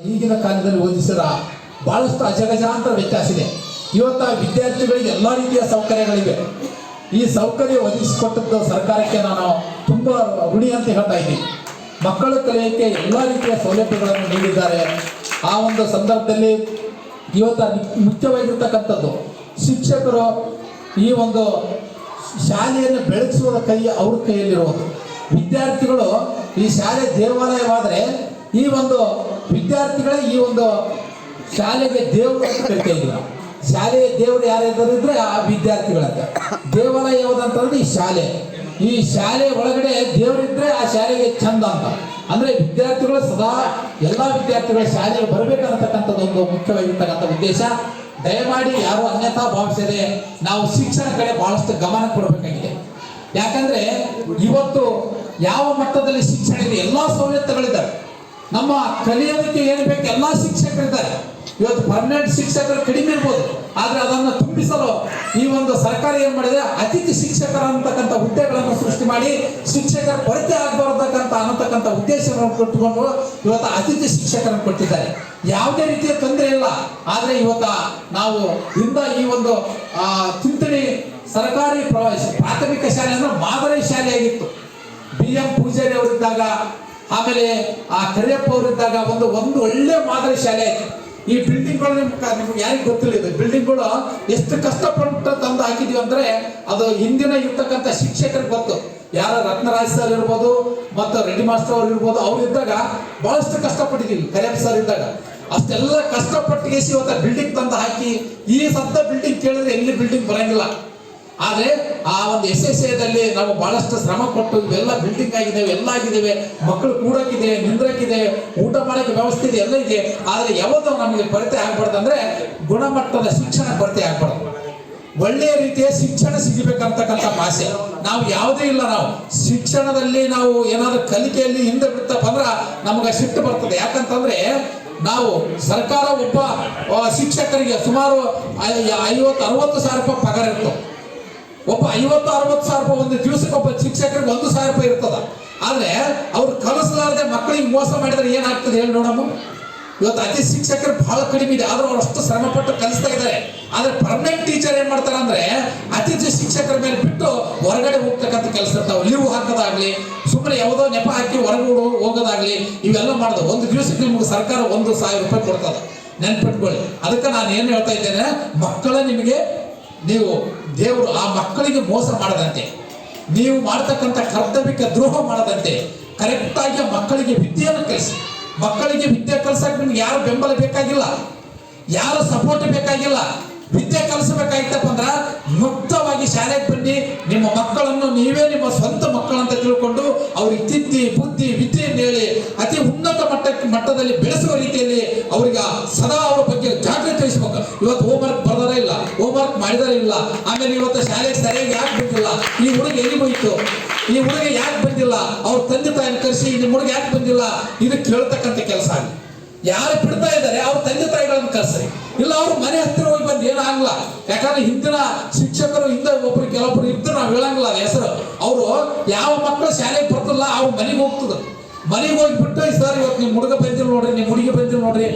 ಈಗಿನ ಕಾಲದಲ್ಲಿ ಓದಿಸಿದ ಬಹಳಷ್ಟು ಅಜಗಜಾಂತರ ವ್ಯತ್ಯಾಸ ಇದೆ. ಇವತ್ತು ವಿದ್ಯಾರ್ಥಿಗಳಿಗೆ ಎಲ್ಲ ರೀತಿಯ ಸೌಕರ್ಯಗಳಿವೆ. ಈ ಸೌಕರ್ಯ ಒದಗಿಸಿಕೊಟ್ಟದ್ದು ಸರ್ಕಾರಕ್ಕೆ ನಾನು ತುಂಬ ಋಣಿ ಅಂತ ಹೇಳ್ತಾ ಇದ್ದೀನಿ. ಮಕ್ಕಳ ಕಲಿಯಕ್ಕೆ ಎಲ್ಲ ರೀತಿಯ ಸೌಲಭ್ಯಗಳನ್ನು ನೀಡಿದ್ದಾರೆ. ಆ ಒಂದು ಸಂದರ್ಭದಲ್ಲಿ ಇವತ್ತು ಮುಖ್ಯವಾಗಿರ್ತಕ್ಕಂಥದ್ದು ಶಿಕ್ಷಕರು ಈ ಒಂದು ಶಾಲೆಯನ್ನು ಬೆಳಗಿಸುವ ಕೈ ಅವ್ರ ಕೈಯಲ್ಲಿರುವುದು. ವಿದ್ಯಾರ್ಥಿಗಳು ಈ ಶಾಲೆ ದೇವಾಲಯವಾದರೆ ಈ ಒಂದು ವಿದ್ಯಾರ್ಥಿಗಳೇ ಈ ಒಂದು ಶಾಲೆಗೆ ದೇವರು ಅಂತ ಕರಿತಾ ಇದ್ದೀವಿ. ಶಾಲೆಯ ದೇವರು ಯಾರಿದ್ರೆ ಆ ವಿದ್ಯಾರ್ಥಿಗಳಂತ. ದೇವಾಲಯ ಯಾವುದಂತಂದ್ರೆ ಈ ಶಾಲೆ. ಈ ಶಾಲೆ ಒಳಗಡೆ ದೇವರಿದ್ರೆ ಆ ಶಾಲೆಗೆ ಚಂದ ಅಂತ. ಅಂದ್ರೆ ವಿದ್ಯಾರ್ಥಿಗಳು ಸದಾ ಎಲ್ಲ ವಿದ್ಯಾರ್ಥಿಗಳು ಶಾಲೆಗೆ ಬರಬೇಕನ್ನತಕ್ಕಂಥದ್ದು ಒಂದು ಮುಖ್ಯವಾಗಿರ್ತಕ್ಕಂಥ ಉದ್ದೇಶ. ದಯಮಾಡಿ ಯಾರು ಅನ್ಯಥಾ ಭಾವಿಸದೆ ನಾವು ಶಿಕ್ಷಣ ಕಡೆ ಬಹಳಷ್ಟು ಗಮನ ಕೊಡಬೇಕಾಗಿದೆ. ಯಾಕಂದ್ರೆ ಇವತ್ತು ಯಾವ ಮಟ್ಟದಲ್ಲಿ ಶಿಕ್ಷಣ ಇದೆ, ಎಲ್ಲ ಸವಲತ್ತುಗಳಿದ್ದಾವೆ. ನಮ್ಮ ಕಲಿಯೋದಕ್ಕೆ ಏನು ಬೇಕು ಎಲ್ಲ ಶಿಕ್ಷಕರಿದ್ದಾರೆ. ಇವತ್ತು ಪರ್ಮನೆಂಟ್ ಶಿಕ್ಷಕರು ಕಡಿಮೆ ಇರ್ಬೋದು, ಆದ್ರೆ ಅದನ್ನು ತುಂಬಿಸಲು ಈ ಒಂದು ಸರ್ಕಾರ ಏನ್ ಮಾಡಿದೆ, ಅತಿಥಿ ಶಿಕ್ಷಕರ ಅಂತಕ್ಕಂಥ ಹುದ್ದೆಗಳನ್ನು ಸೃಷ್ಟಿ ಮಾಡಿ ಶಿಕ್ಷಕರ ಕೊರತೆ ಅನ್ನತಕ್ಕಂಥ ಉದ್ದೇಶವನ್ನು ಕೊಟ್ಟುಕೊಂಡು ಇವತ್ತು ಅತಿಥಿ ಶಿಕ್ಷಕರನ್ನು ಕೊಟ್ಟಿದ್ದಾರೆ. ಯಾವುದೇ ರೀತಿಯ ತೊಂದರೆ ಇಲ್ಲ. ಆದ್ರೆ ಇವತ್ತ ನಾವು ಈ ಒಂದು ಚಿಂತನೆ ಸರ್ಕಾರಿ ಪ್ರಾಥಮಿಕ ಶಾಲೆ ಅಂದ್ರೆ ಮಾದರಿ ಶಾಲೆಯಾಗಿತ್ತು. BM ಪೂಜಾರಿ ಅವರಿದ್ದಾಗ, ಆಮೇಲೆ ಆ ಕರಿಯಪ್ಪ ಅವರಿದ್ದಾಗ ಒಂದು ಒಳ್ಳೆ ಮಾದರಿ ಶಾಲೆ ಆಯ್ತು. ಈ ಬಿಲ್ಡಿಂಗ್ಗಳು ನಿಮ್ಗೆ ಯಾರಿಗೆ ಗೊತ್ತಿಲ್ಲ, ಇದು ಬಿಲ್ಡಿಂಗ್ಗಳು ಎಷ್ಟು ಕಷ್ಟಪಟ್ಟು ತಂದು ಹಾಕಿದೀವಿ ಅಂದ್ರೆ ಅದು ಹಿಂದಿನ ಇರ್ತಕ್ಕಂಥ ಶಿಕ್ಷಕರಿಗೆ ಗೊತ್ತು. ಯಾರ ರತ್ನರಾಜ್ ಸರ್ ಇರ್ಬೋದು ಮತ್ತು ರೆಡ್ಡಿ ಮಾಸ್ಟರ್ ಅವ್ರು ಇರ್ಬೋದು, ಅವ್ರು ಇದ್ದಾಗ ಬಹಳಷ್ಟು ಕಷ್ಟಪಟ್ಟಿದ್ದೀವಿ. ಕರಿಯಪ್ಪ ಸರ್ ಇದ್ದಾಗ ಅಷ್ಟೆಲ್ಲ ಕಷ್ಟಪಟ್ಟಿಗೆ ಇವತ್ತು ಬಿಲ್ಡಿಂಗ್ ತಂದು ಹಾಕಿ ಈ ಸದ್ದ ಬಿಲ್ಡಿಂಗ್ ಕೇಳಿದ್ರೆ ಎಲ್ಲಿ ಬಿಲ್ಡಿಂಗ್ ಬರಂಗಿಲ್ಲ. ಆದ್ರೆ ಆ ಒಂದು SSAದಲ್ಲಿ ನಾವು ಬಹಳಷ್ಟು ಶ್ರಮ ಕೊಟ್ಟು ಇವೆಲ್ಲ ಬಿಲ್ಡಿಂಗ್ ಆಗಿದ್ದೇವೆ, ಎಲ್ಲ ಆಗಿದ್ದೇವೆ. ಮಕ್ಕಳು ಕೂಡಕ್ಕಿದೆ, ನಿಂದ್ರಕ್ಕಿದೆ, ಊಟ ಮಾಡಕ್ಕೆ ವ್ಯವಸ್ಥೆ ಇದೆ, ಎಲ್ಲ ಇದೆ. ಆದ್ರೆ ಯಾವುದು ನಮಗೆ ಕೊರತೆ ಆಗ್ಬಾರ್ದು ಅಂದ್ರೆ ಗುಣಮಟ್ಟದ ಶಿಕ್ಷಣ ಕೊರತೆ ಆಗ್ಬಾರ್ದು. ಒಳ್ಳೆಯ ರೀತಿಯ ಶಿಕ್ಷಣ ಸಿಗಬೇಕಂತಕ್ಕಂಥ ಆಸೆ ನಾವು ಯಾವುದೇ ಇಲ್ಲ. ನಾವು ಶಿಕ್ಷಣದಲ್ಲಿ ನಾವು ಏನಾದ್ರೂ ಕಲಿಕೆಯಲ್ಲಿ ಹಿಂದೆ ಬಿಡ್ತಪ್ಪ ಅಂದ್ರ ನಮ್ಗೆ ಸಿಟ್ಟು ಬರ್ತದೆ. ಯಾಕಂತಂದ್ರೆ ನಾವು ಸರ್ಕಾರ ಒಬ್ಬ ಶಿಕ್ಷಕರಿಗೆ ಸುಮಾರು 50-60 ಸಾವಿರ ರೂಪಾಯಿ ಪಗಾರ ಇರ್ತದೆ. ಒಬ್ಬ 50-60 ಸಾವಿರ ರೂಪಾಯಿ ಒಂದು ದಿವಸಕ್ಕೆ ಒಬ್ಬ ಶಿಕ್ಷಕರಿಗೆ 1,000 ರೂಪಾಯಿ ಇರ್ತದ. ಆದ್ರೆ ಅವ್ರು ಕಲಿಸಲಾರದೆ ಮಕ್ಕಳಿಗೆ ಮೋಸ ಮಾಡಿದ್ರೆ ಏನಾಗ್ತದೆ ಹೇಳಿ ನೋಡಮ್ಮ. ಇವತ್ತು ಅತಿ ಶಿಕ್ಷಕರು ಬಹಳ ಕಡಿಮೆ ಇದೆ, ಆದ್ರೂ ಅವ್ರು ಅಷ್ಟು ಶ್ರಮ ಪಟ್ಟು ಕಲಿಸ್ತಾ ಇದ್ದಾರೆ. ಆದ್ರೆ ಪರ್ಮನೆಂಟ್ ಟೀಚರ್ ಏನ್ ಮಾಡ್ತಾರೆ ಅಂದ್ರೆ ಅತಿಥಿ ಶಿಕ್ಷಕರ ಮೇಲೆ ಬಿಟ್ಟು ಹೊರಗಡೆ ಹೋಗ್ತಕ್ಕಂಥ ಕೆಲಸ ಇರ್ತಾವೆ. ಲೀವ್ ಹಾಕೋದಾಗ್ಲಿ, ಸುಮ್ಮನೆ ಯಾವುದೋ ನೆಪ ಹಾಕಿ ಹೊರಗಡೆ ಹೋಗೋದಾಗ್ಲಿ, ಇವೆಲ್ಲ ಮಾಡೋದು. ಒಂದು ದಿವಸಕ್ಕೆ ನಿಮ್ಗೆ ಸರ್ಕಾರ 1,000 ರೂಪಾಯಿ ಕೊಡ್ತದ, ನೆನ್ಪಿಟ್ಕೊಳ್ಳಿ. ಅದಕ್ಕೆ ನಾನು ಏನು ಹೇಳ್ತಾ ಇದ್ದೇನೆ, ಮಕ್ಕಳ ನಿಮಗೆ ನೀವು ದೇವರು ಆ ಮಕ್ಕಳಿಗೆ ಮೋಸ ಮಾಡದಂತೆ, ನೀವು ಮಾಡತಕ್ಕಂಥ ಕರ್ತವ್ಯಕ್ಕೆ ದ್ರೋಹ ಮಾಡದಂತೆ ಕರೆಕ್ಟಾಗಿ ಮಕ್ಕಳಿಗೆ ವಿದ್ಯೆಯನ್ನು ಕಲಿಸಿ. ಮಕ್ಕಳಿಗೆ ವಿದ್ಯೆ ಕಲಿಸಕ್ಕೆ ನಿಮ್ಗೆ ಯಾರು ಬೆಂಬಲ ಬೇಕಾಗಿಲ್ಲ, ಯಾರು ಸಪೋರ್ಟ್ ಬೇಕಾಗಿಲ್ಲ. ವಿದ್ಯೆ ಕಲಿಸಬೇಕಾಗಿತ್ತಪ್ಪ ಅಂದ್ರ ಮುಕ್ತವಾಗಿ ಶಾಲೆಗೆ ಬನ್ನಿ. ನಿಮ್ಮ ಮಕ್ಕಳನ್ನು ನೀವೇ ನಿಮ್ಮ ಸ್ವಂತ ಮಕ್ಕಳಂತ ತಿಳ್ಕೊಂಡು ಅವ್ರಿಗೆ ತಿದ್ದಿ ಬುದ್ಧಿ ವಿದ್ಯೆಯನ್ನು ಹೇಳಿ ಅತಿ ಉನ್ನತ ಮಟ್ಟದಲ್ಲಿ ಬೆಳೆಸುವ ರೀತಿಯಲ್ಲಿ ಅವ್ರಿಗೆ ಸದಾ ಅವ್ರ ಬಗ್ಗೆ ಜಾಗೃತಿ ವಹಿಸ್ಬೇಕು. ಇವತ್ತು ಹೋಮ್ವರ್ಕ್ ಬರ್ದಾರ ಇಲ್ಲ, ಹೋಮ್ವರ್ಕ್ ಮಾಡಿದಾರ ಇಲ್ಲ, ಆಮೇಲೆ ಇವತ್ತು ಶಾಲೆಗೆ ಸರಿಯಾಗಿ ಯಾಕೆ ಬಂದಿಲ್ಲ, ಈ ಹುಡುಗ ಎಲ್ಲಿ ಹೋಯ್ತು, ಈ ಹುಡುಗ ಯಾಕೆ ಬಂದಿಲ್ಲ, ಅವ್ರ ತಂದೆ ತಾಯಿನ ಕರೆಸಿ ನಿಮ್ಮ ಹುಡುಗ ಯಾಕೆ ಬಂದಿಲ್ಲ, ಇದು ಕೇಳ್ತಕ್ಕಂಥ ಕೆಲಸ ಆಗಲಿ. ಯಾರು ಬಿಡ್ತಾ ಇದ್ದಾರೆ ಅವ್ರ ತಂದೆ ತಾಯಿಗಳನ್ನು ಕರ್ಸ್ರಿ, ಇಲ್ಲ ಅವ್ರ ಮನೆ ಹತ್ತಿರ ಹೋಗಿ ಬಂದು ಏನಾಗಲ್ಲ. ಯಾಕಂದ್ರೆ ಹಿಂದಿನ ಶಿಕ್ಷಕರು ಹಿಂದೆ ಕೆಲವೊಬ್ರು ಇದ್ರು, ನಾವು ಹೇಳಂಗಿಲ್ಲ ಹೆಸರು. ಅವರು ಯಾವ ಮಕ್ಕಳು ಶಾಲೆಗೆ ಬರ್ತಲ್ಲ ಅವ್ರ ಮನೆಗೆ ಹೋಗ್ತದ. ಮನೆಗೆ ಹೋಗ್ಬಿಟ್ಟು ಸರ್ ಇವತ್ತು ನಿಮ್ಮ ಹುಡುಗ ಬಂದಿಲ್ಲ ನೋಡ್ರಿ, ನಿಮ್ಮ ಹುಡುಗಿ ಬಂದಿಲ್ಲ ನೋಡ್ರಿ,